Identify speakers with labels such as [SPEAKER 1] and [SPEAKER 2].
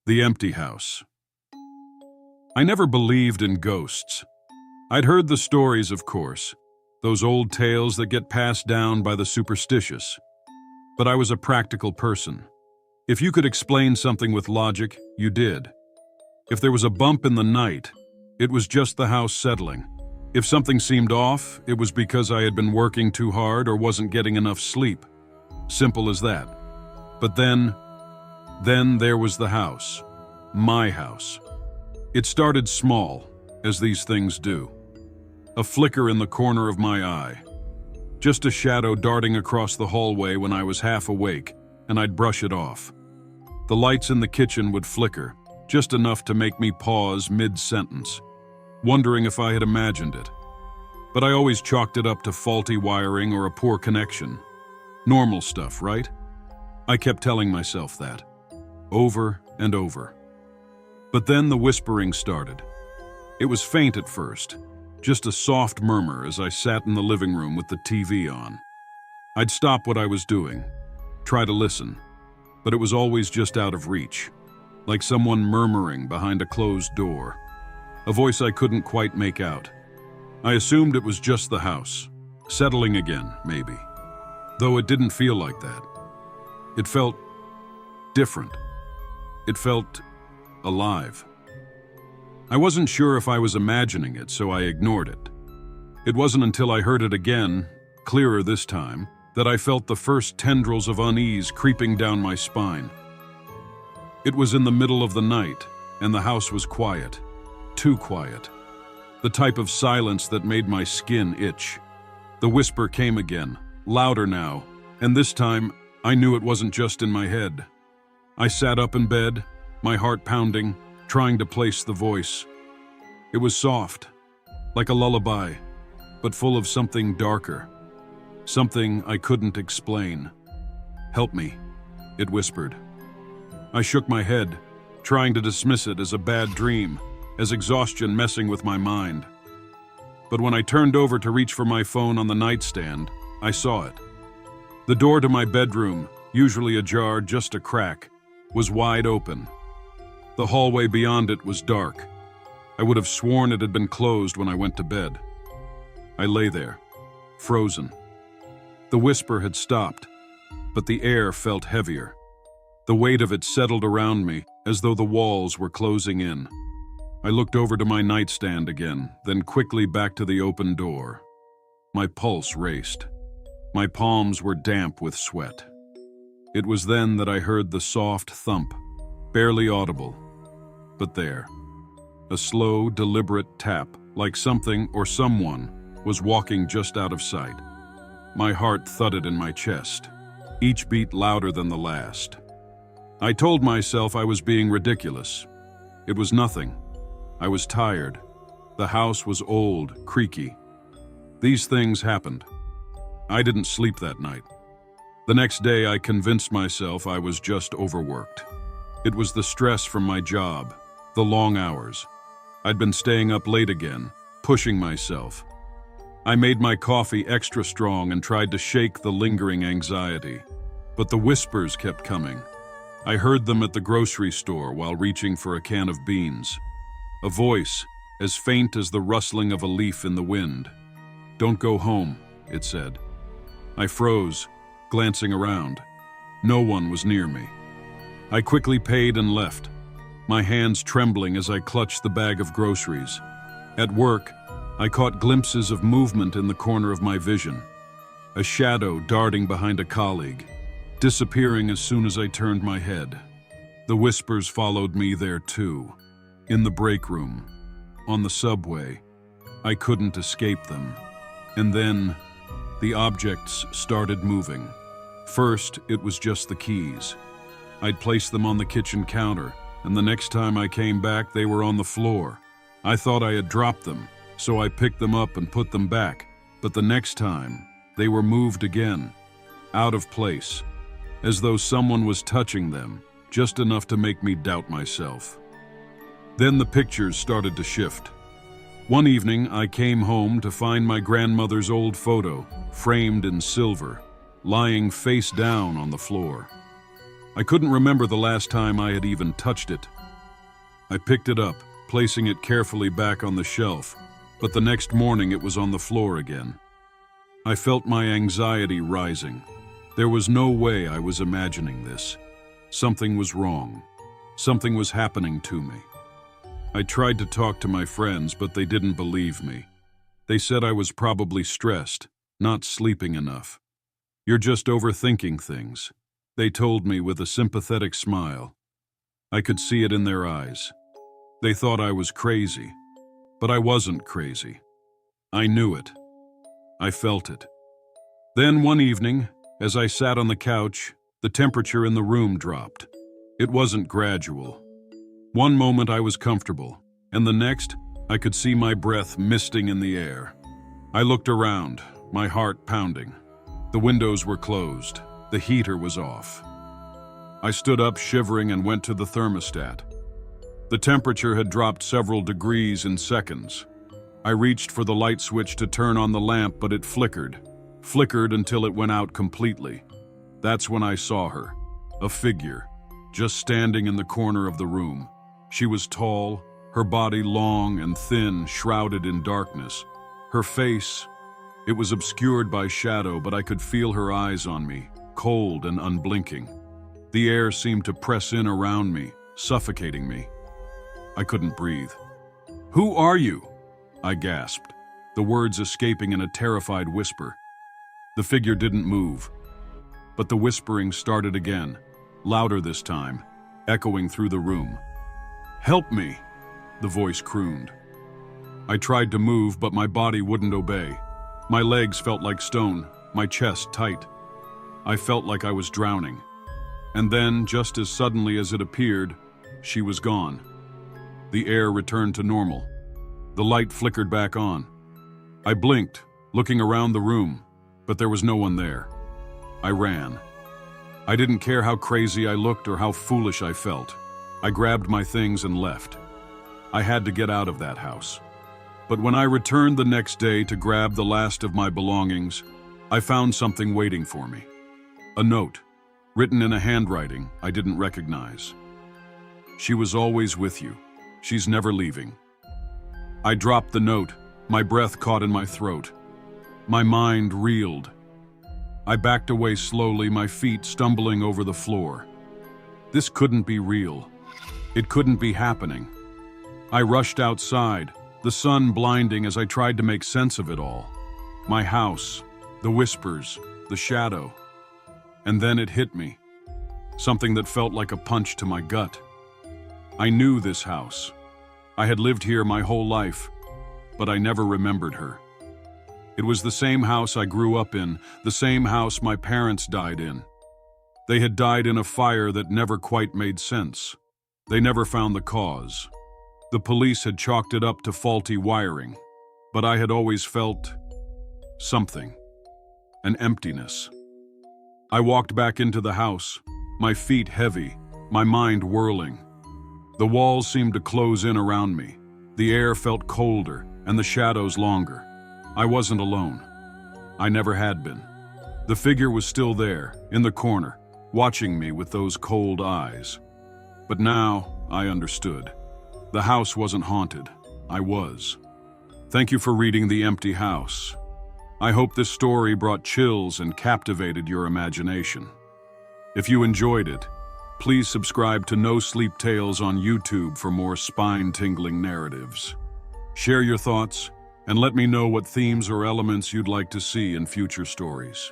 [SPEAKER 1] The empty house. I never believed in ghosts. I'd heard the stories, of course, those old tales that get passed down by the superstitious. But I was a practical person. If you could explain something with logic, you did. If there was a bump in the night, it was just the house settling. If something seemed off, it was because I had been working too hard or wasn't getting enough sleep. Simple as that. But then there was the house. My house. It started small, as these things do. A flicker in the corner of my eye. Just a shadow darting across the hallway when I was half awake, and I'd brush it off. The lights in the kitchen would flicker, just enough to make me pause mid-sentence, wondering if I had imagined it. But I always chalked it up to faulty wiring or a poor connection. Normal stuff, right? I kept telling myself that, over and over. But then the whispering started. It was faint at first, just a soft murmur as I sat in the living room with the TV on. I'd stop what I was doing, try to listen, but it was always just out of reach, like someone murmuring behind a closed door, a voice I couldn't quite make out. I assumed it was just the house, settling again, maybe, though it didn't feel like that. It felt different. It felt alive. I wasn't sure if I was imagining it, so I ignored it. It wasn't until I heard it again, clearer this time, that I felt the first tendrils of unease creeping down my spine. It was in the middle of the night, and the house was quiet. Too quiet. The type of silence that made my skin itch. The whisper came again, louder now, and this time I knew it wasn't just in my head. I sat up in bed, my heart pounding, trying to place the voice. It was soft, like a lullaby, but full of something darker, something I couldn't explain. "Help me," it whispered. I shook my head, trying to dismiss it as a bad dream, as exhaustion messing with my mind. But when I turned over to reach for my phone on the nightstand, I saw it. The door to my bedroom, usually ajar just a crack, was wide open. The hallway beyond it was dark. I would have sworn it had been closed when I went to bed. I lay there, frozen. The whisper had stopped, but the air felt heavier. The weight of it settled around me as though the walls were closing in. I looked over to my nightstand again, then quickly back to the open door. My pulse raced. My palms were damp with sweat. It was then that I heard the soft thump, barely audible, but there. A slow, deliberate tap, like something or someone was walking just out of sight. My heart thudded in my chest, each beat louder than the last. I told myself I was being ridiculous. It was nothing. I was tired. The house was old, creaky. These things happened. I didn't sleep that night. The next day, I convinced myself I was just overworked. It was the stress from my job, the long hours. I'd been staying up late again, pushing myself. I made my coffee extra strong and tried to shake the lingering anxiety. But the whispers kept coming. I heard them at the grocery store while reaching for a can of beans. A voice, as faint as the rustling of a leaf in the wind. "Don't go home," it said. I froze, glancing around. No one was near me. I quickly paid and left, my hands trembling as I clutched the bag of groceries. At work, I caught glimpses of movement in the corner of my vision. A shadow darting behind a colleague, disappearing as soon as I turned my head. The whispers followed me there too. In the break room, on the subway. I couldn't escape them. And then, the objects started moving. First, it was just the keys. I'd placed them on the kitchen counter, and the next time I came back, they were on the floor. I thought I had dropped them, so I picked them up and put them back. But the next time, they were moved again, out of place, as though someone was touching them, just enough to make me doubt myself. Then the pictures started to shift. One evening, I came home to find my grandmother's old photo, framed in silver, lying face down on the floor. I couldn't remember the last time I had even touched it. I picked it up, placing it carefully back on the shelf, but the next morning it was on the floor again. I felt my anxiety rising. There was no way I was imagining this. Something was wrong. Something was happening to me. I tried to talk to my friends, but they didn't believe me. They said I was probably stressed, not sleeping enough. You're just overthinking things, they told me with a sympathetic smile. I could see it in their eyes. They thought I was crazy, but I wasn't crazy. I knew it. I felt it. Then one evening, as I sat on the couch, the temperature in the room dropped. It wasn't gradual. One moment I was comfortable, and the next, I could see my breath misting in the air. I looked around, my heart pounding. The windows were closed. The heater was off. I stood up shivering and went to the thermostat. The temperature had dropped several degrees in seconds. I reached for the light switch to turn on the lamp, but it flickered until it went out completely. That's when I saw her, a figure, just standing in the corner of the room. She was tall, her body long and thin, shrouded in darkness. Her face, it was obscured by shadow, but I could feel her eyes on me, cold and unblinking. The air seemed to press in around me, suffocating me. I couldn't breathe. "Who are you?" I gasped, the words escaping in a terrified whisper. The figure didn't move, but the whispering started again, louder this time, echoing through the room. "Help me," the voice crooned. I tried to move, but my body wouldn't obey. My legs felt like stone, my chest tight. I felt like I was drowning. And then, just as suddenly as it appeared, she was gone. The air returned to normal. The light flickered back on. I blinked, looking around the room, but there was no one there. I ran. I didn't care how crazy I looked or how foolish I felt. I grabbed my things and left. I had to get out of that house. But when I returned the next day to grab the last of my belongings, I found something waiting for me. A note, written in a handwriting I didn't recognize. "She was always with you. She's never leaving." I dropped the note, my breath caught in my throat. My mind reeled. I backed away slowly, my feet stumbling over the floor. This couldn't be real. It couldn't be happening. I rushed outside, the sun blinding as I tried to make sense of it all. My house, the whispers, the shadow. And then it hit me. Something that felt like a punch to my gut. I knew this house. I had lived here my whole life, but I never remembered her. It was the same house I grew up in, the same house my parents died in. They had died in a fire that never quite made sense. They never found the cause. The police had chalked it up to faulty wiring, but I had always felt something, an emptiness. I walked back into the house, my feet heavy, my mind whirling. The walls seemed to close in around me. The air felt colder and the shadows longer. I wasn't alone. I never had been. The figure was still there, in the corner, watching me with those cold eyes. But now I understood. The house wasn't haunted. I was. Thank you for reading The Empty House. I hope this story brought chills and captivated your imagination. If you enjoyed it, please subscribe to NoSleep Tales on YouTube for more spine-tingling narratives. Share your thoughts and let me know what themes or elements you'd like to see in future stories.